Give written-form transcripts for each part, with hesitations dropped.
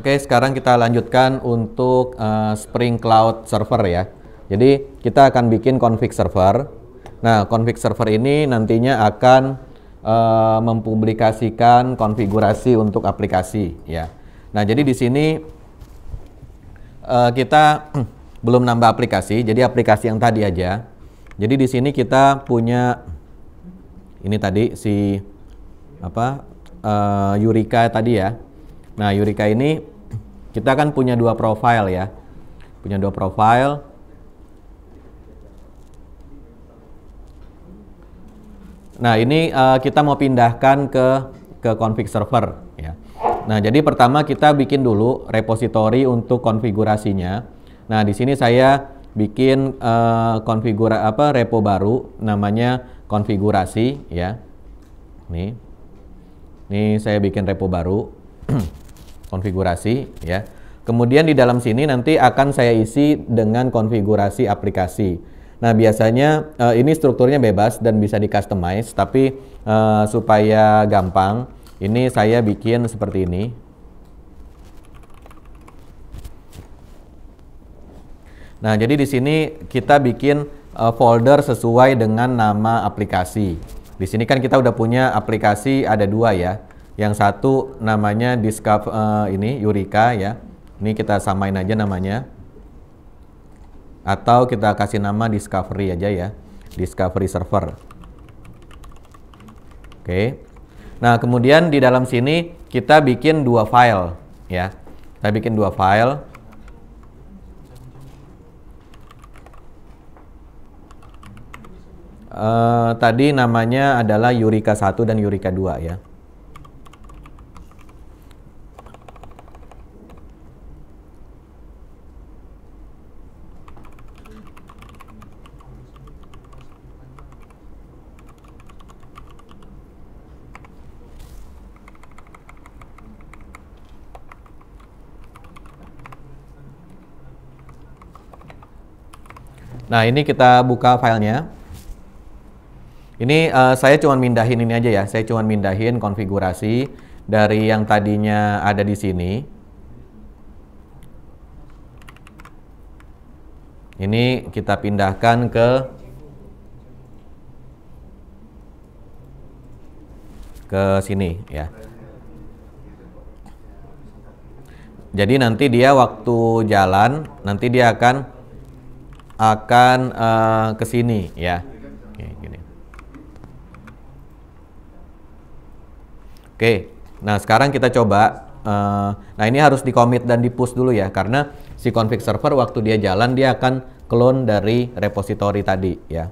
Oke, sekarang kita lanjutkan untuk Spring Cloud Server ya. Jadi kita akan bikin config server. Nah, config server ini nantinya akan mempublikasikan konfigurasi untuk aplikasi ya. Nah, jadi di sini kita belum nambah aplikasi, jadi aplikasi yang tadi aja. Jadi di sini kita punya ini tadi si Eureka tadi ya. Nah, Eureka ini kita kan punya dua profile ya. Punya dua profile. Nah, ini kita mau pindahkan ke config server ya. Nah, jadi pertama kita bikin dulu repository untuk konfigurasinya. Nah, di sini saya bikin repo baru namanya konfigurasi ya. Ini saya bikin repo baru konfigurasi ya. Kemudian di dalam sini nanti akan saya isi dengan konfigurasi aplikasi. Nah, biasanya ini strukturnya bebas dan bisa di-customize, tapi supaya gampang, ini saya bikin seperti ini. Nah, jadi di sini kita bikin folder sesuai dengan nama aplikasi. Di sini kan kita udah punya aplikasi ada dua ya. Yang satu namanya Eureka ya. Ini kita samain aja namanya. Atau kita kasih nama Discovery aja ya. Discovery Server. Oke. Nah, kemudian di dalam sini kita bikin dua file ya. Kita bikin dua file. Tadi namanya adalah Eureka 1 dan Eureka 2 ya. Nah, ini kita buka filenya. Ini saya cuma mindahin ini aja ya. Saya cuma mindahin konfigurasi dari yang tadinya ada di sini. Ini kita pindahkan ke sini ya. Jadi nanti dia waktu jalan, nanti dia akan ke sini ya. Oke, gini. Oke, nah sekarang kita coba. Nah, ini harus di-commit dan di-push dulu ya, karena si config server waktu dia jalan dia akan clone dari repository tadi ya.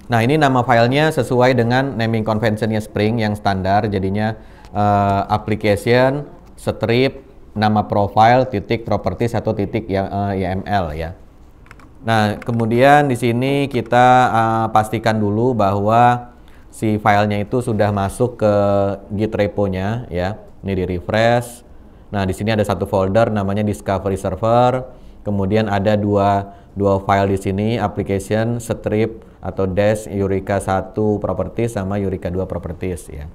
Nah, ini nama filenya sesuai dengan naming conventionnya Spring yang standar, jadinya application strip nama profile titik properties atau titik YML ya. Nah, kemudian di sini kita pastikan dulu bahwa si filenya itu sudah masuk ke Git repo-nya ya. Ini di refresh. Nah, di sini ada satu folder namanya Discovery Server. Kemudian ada dua file di sini, application strip atau dash Eureka 1 properties sama Eureka 2 properties ya.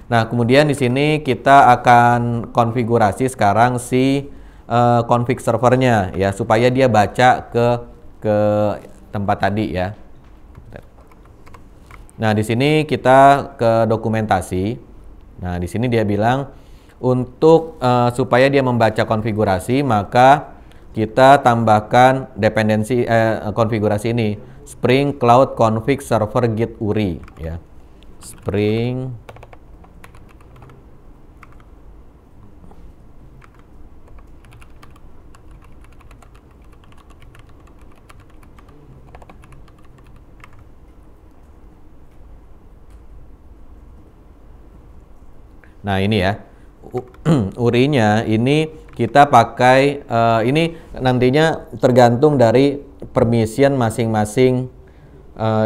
Nah, kemudian di sini kita akan konfigurasi sekarang si config servernya ya, supaya dia baca ke tempat tadi ya. Nah, di sini kita ke dokumentasi. Nah, di sini dia bilang untuk supaya dia membaca konfigurasi, maka kita tambahkan dependensi konfigurasi ini, Spring Cloud Config Server Git URI ya. Spring Nah, ini ya. URI-nya ini kita pakai ini nantinya tergantung dari permission masing-masing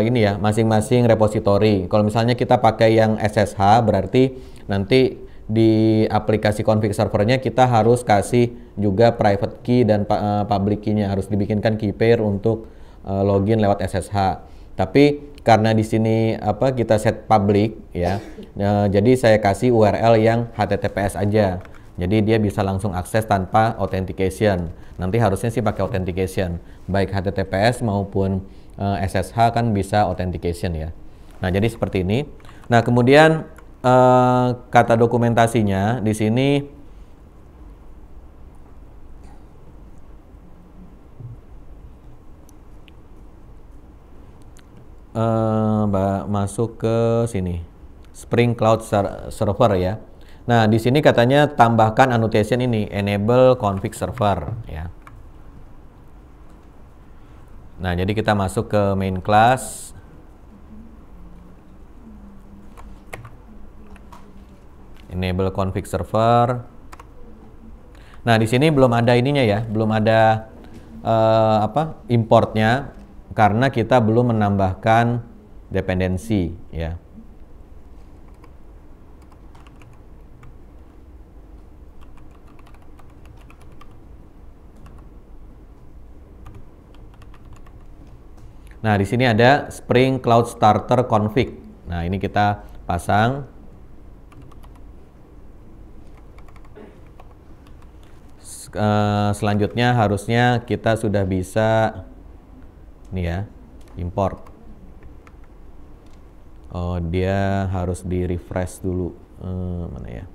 ini ya, masing-masing repository. Kalau misalnya kita pakai yang SSH, berarti nanti di aplikasi config servernya kita harus kasih juga private key dan public key-nya, harus dibikinkan key pair untuk login lewat SSH. Tapi karena di sini kita set public ya, jadi saya kasih URL yang HTTPS aja. Jadi dia bisa langsung akses tanpa authentication. Nanti harusnya sih pakai authentication, baik HTTPS maupun SSH kan bisa authentication ya. Nah, jadi seperti ini. Nah, kemudian kata dokumentasinya di sini masuk ke sini Spring Cloud Server ya. Nah, di sini katanya tambahkan annotation ini, enable config server ya. Nah, jadi kita masuk ke main class. Enable config server. Nah, di sini belum ada ininya ya, belum ada importnya karena kita belum menambahkan dependensi ya. Nah, di sini ada Spring Cloud Starter Config. Nah, ini kita pasang. Selanjutnya harusnya kita sudah bisa nih ya, import. Oh, dia harus di refresh dulu. Mana ya?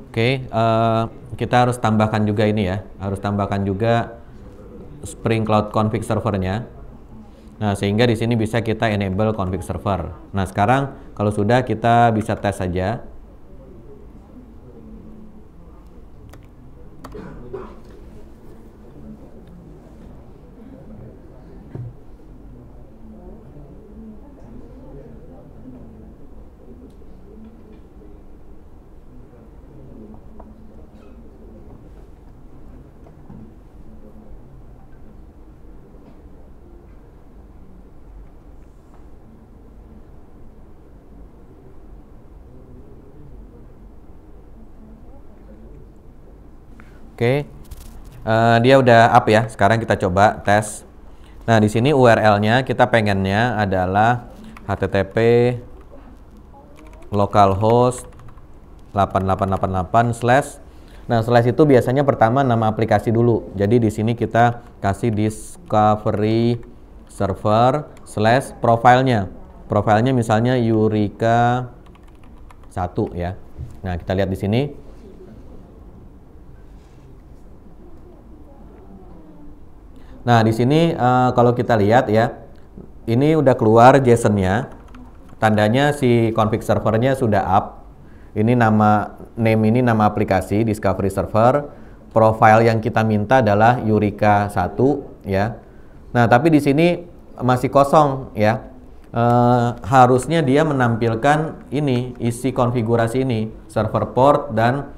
Oke, kita harus tambahkan juga ini ya, harus tambahkan juga Spring Cloud Config servernya. Nah, sehingga di sini bisa kita enable config server. Nah, sekarang kalau sudah kita bisa tes saja. Oke, dia udah up ya. Sekarang kita coba tes. Nah, di sini URL-nya kita pengennya adalah http localhost 8888 slash. Nah, slash itu biasanya pertama nama aplikasi dulu. Jadi di sini kita kasih discovery server slash profilnya. Profilnya misalnya Eureka 1 ya. Nah, kita lihat di sini. Nah, di sini kalau kita lihat ya, ini udah keluar JSON-nya. Tandanya si config servernya sudah up. Ini name ini nama aplikasi Discovery Server. Profile yang kita minta adalah Eureka 1 ya. Nah, tapi di sini masih kosong ya. Harusnya dia menampilkan ini, isi konfigurasi ini, server port dan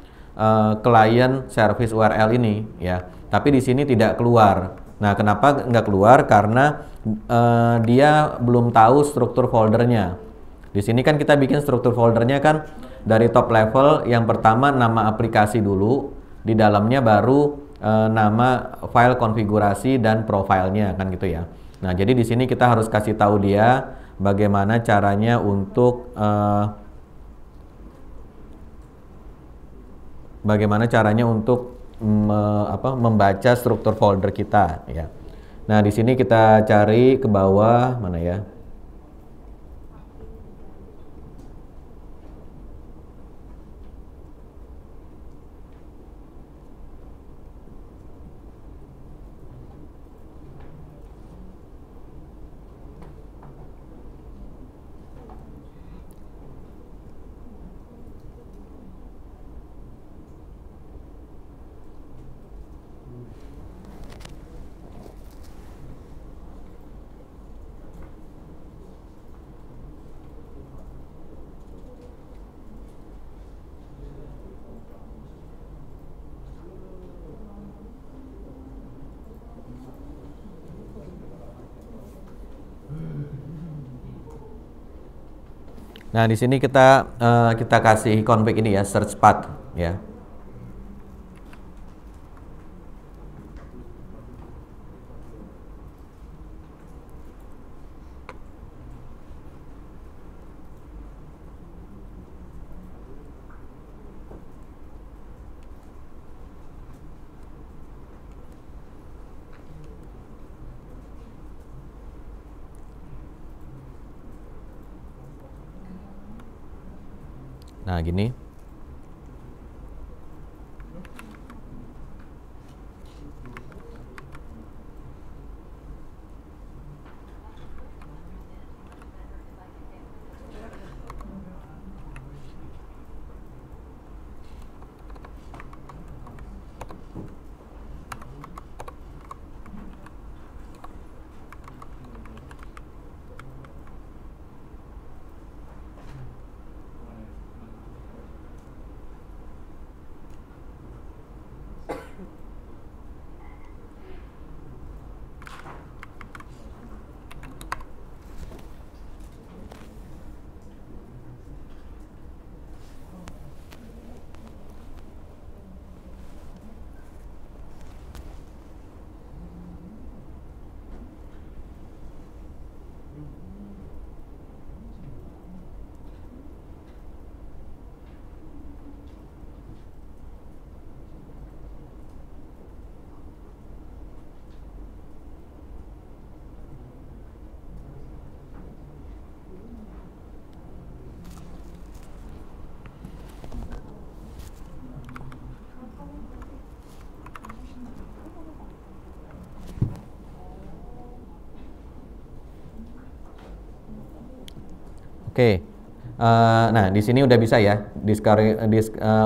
client service URL ini ya. Tapi di sini tidak keluar. Nah, kenapa nggak keluar? Karena dia belum tahu struktur foldernya. Di sini kan kita bikin struktur foldernya kan dari top level, yang pertama nama aplikasi dulu, di dalamnya baru nama file konfigurasi dan profilnya kan gitu ya. Nah, jadi di sini kita harus kasih tahu dia bagaimana caranya untuk membaca struktur folder kita ya. Nah, di sini kita cari ke bawah mana ya? Nah, di sini kita kasih config ini ya, search path ya. Nah, gini. Oke. Nah, di sini udah bisa ya.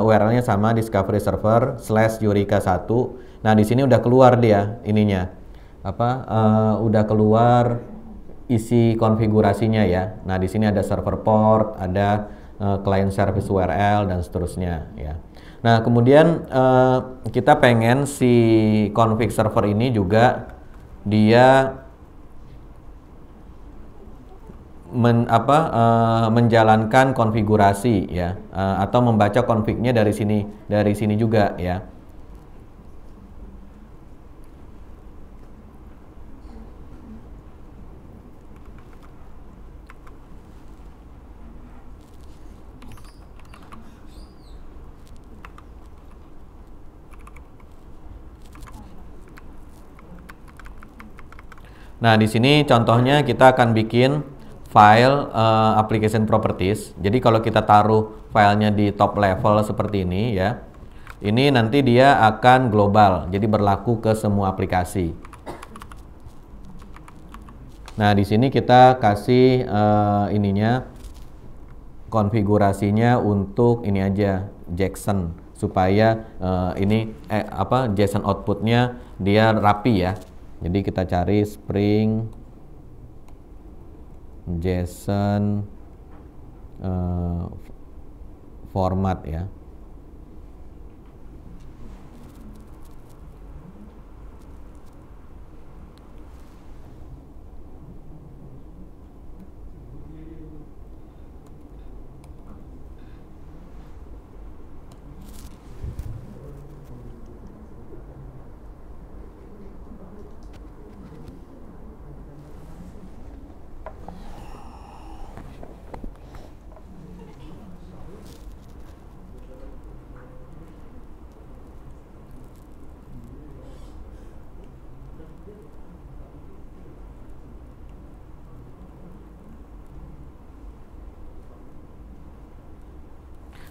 URL-nya sama discovery server /Eureka 1. Nah, di sini udah keluar dia ininya. Udah keluar isi konfigurasinya ya. Nah, di sini ada server port, ada client service URL dan seterusnya ya. Nah, kemudian kita pengen si config server ini juga dia menjalankan konfigurasi ya, atau membaca config-nya dari sini juga ya. Nah, di sini contohnya kita akan bikin file application properties. Jadi kalau kita taruh filenya di top level seperti ini ya, ini nanti dia akan global, jadi berlaku ke semua aplikasi. Nah, di sini kita kasih ininya, konfigurasinya untuk ini aja, JSON, supaya JSON outputnya dia rapi ya. Jadi kita cari Spring JSON format ya.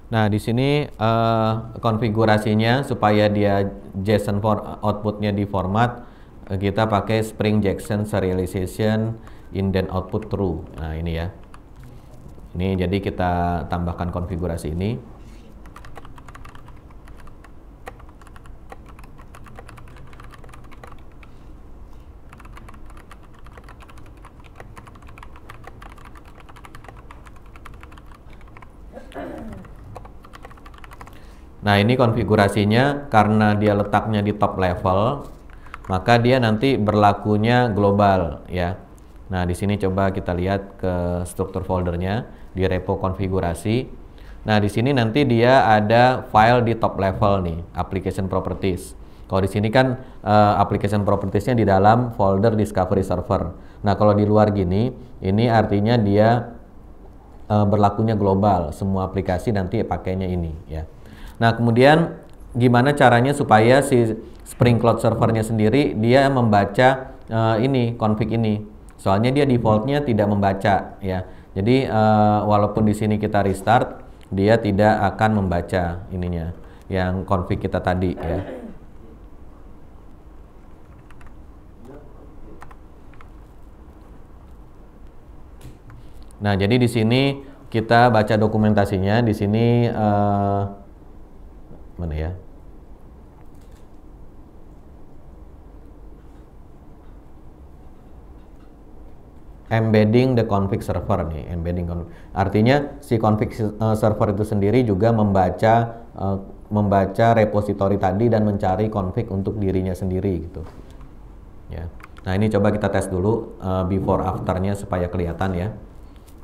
Nah, di sini konfigurasinya supaya dia JSON outputnya di format, kita pakai Spring JSON serialization indent output true. Nah, ini ya. Ini jadi kita tambahkan konfigurasi ini. Nah, ini konfigurasinya karena dia letaknya di top level, maka dia nanti berlakunya global ya. Nah, di sini coba kita lihat ke struktur foldernya di repo konfigurasi. Nah, di sini nanti dia ada file di top level nih, application properties. Kalau di sini kan application propertiesnya di dalam folder discovery server. Nah, kalau di luar gini, ini artinya dia berlakunya global, semua aplikasi nanti pakainya ini ya. Nah, kemudian gimana caranya supaya si Spring Cloud servernya sendiri dia membaca ini config ini. Soalnya dia defaultnya tidak membaca ya. Jadi walaupun di sini kita restart, dia tidak akan membaca ininya yang config kita tadi ya. Nah, jadi di sini kita baca dokumentasinya. Di sini mana ya? Embedding the config server nih, artinya si config server itu sendiri juga membaca repository tadi dan mencari config untuk dirinya sendiri gitu. Ya. Nah, ini coba kita tes dulu before afternya supaya kelihatan ya.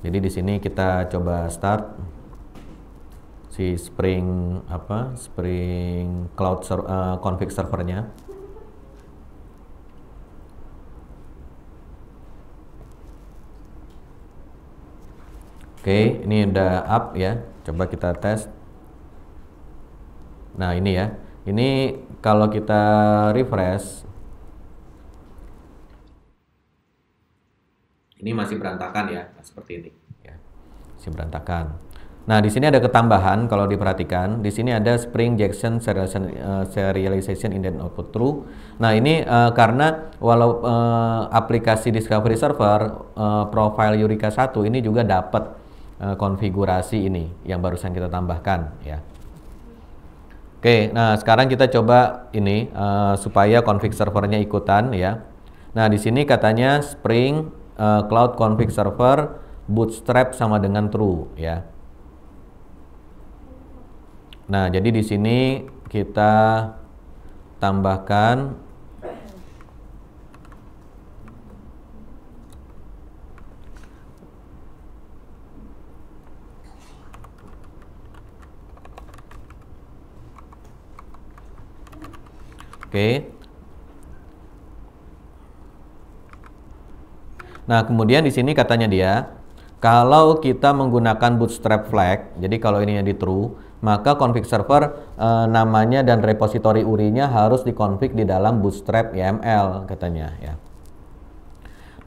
Jadi di sini kita coba start si Spring Cloud config servernya. Oke, ini udah up ya. Coba kita tes. Nah, ini ya. Ini kalau kita refresh, ini masih berantakan ya, seperti ini ya. Masih berantakan. Nah, di sini ada ketambahan kalau diperhatikan. Di sini ada Spring JSON serialization indent output true. Nah, ini karena walau aplikasi Discovery Server profile Eureka 1 ini juga dapat konfigurasi ini yang barusan kita tambahkan ya. Oke, nah sekarang kita coba ini supaya config servernya ikutan ya. Nah, di sini katanya Spring Cloud config server bootstrap sama dengan true ya. Nah, jadi di sini kita tambahkan oke. Nah, kemudian di sini katanya dia, kalau kita menggunakan bootstrap flag, jadi kalau ini di true, maka config server namanya dan repository URI-nya harus dikonfig di dalam bootstrap YML katanya ya.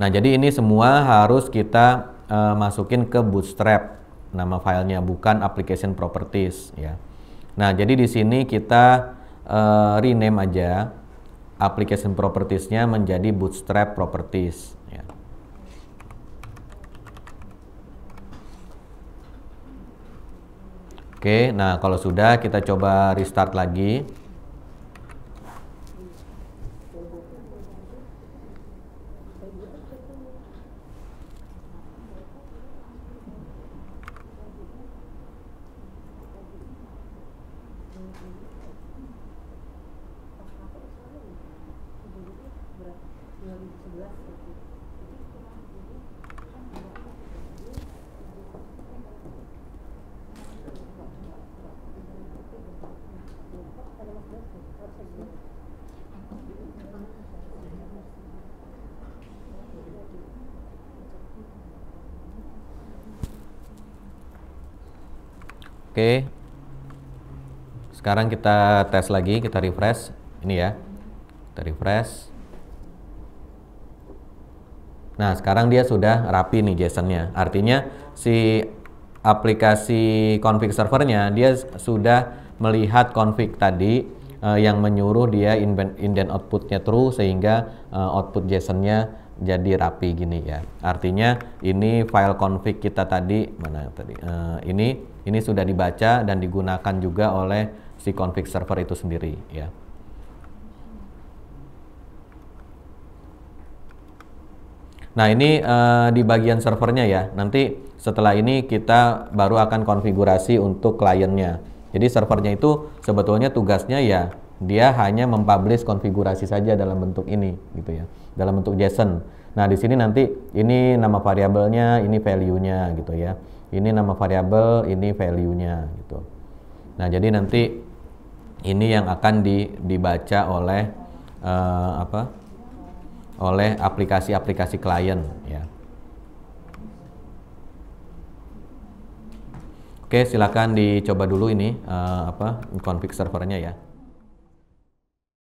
Nah, jadi ini semua harus kita masukin ke Bootstrap nama filenya, bukan application properties ya. Nah, jadi di sini kita rename aja application properties-nya menjadi Bootstrap properties ya. Oke, nah kalau sudah kita coba restart lagi. Oke, sekarang kita tes lagi, kita refresh ini ya, kita refresh. Nah, sekarang dia sudah rapi nih JSON-nya, artinya si aplikasi config servernya dia sudah melihat config tadi yang menyuruh dia indent outputnya true, sehingga output JSON-nya jadi rapi gini ya. Artinya ini file config kita tadi mana tadi, ini sudah dibaca dan digunakan juga oleh si config server itu sendiri ya. Nah, ini di bagian servernya ya. Nanti setelah ini kita baru akan konfigurasi untuk kliennya. Jadi servernya itu sebetulnya tugasnya ya dia hanya mempublish konfigurasi saja dalam bentuk ini gitu ya, dalam bentuk JSON. Nah, di sini nanti ini nama variabelnya, ini value-nya gitu ya. Ini nama variabel, ini value-nya gitu. Nah, jadi nanti ini yang akan dibaca oleh oleh aplikasi-aplikasi klien ya. Oke, silakan dicoba dulu ini config servernya ya.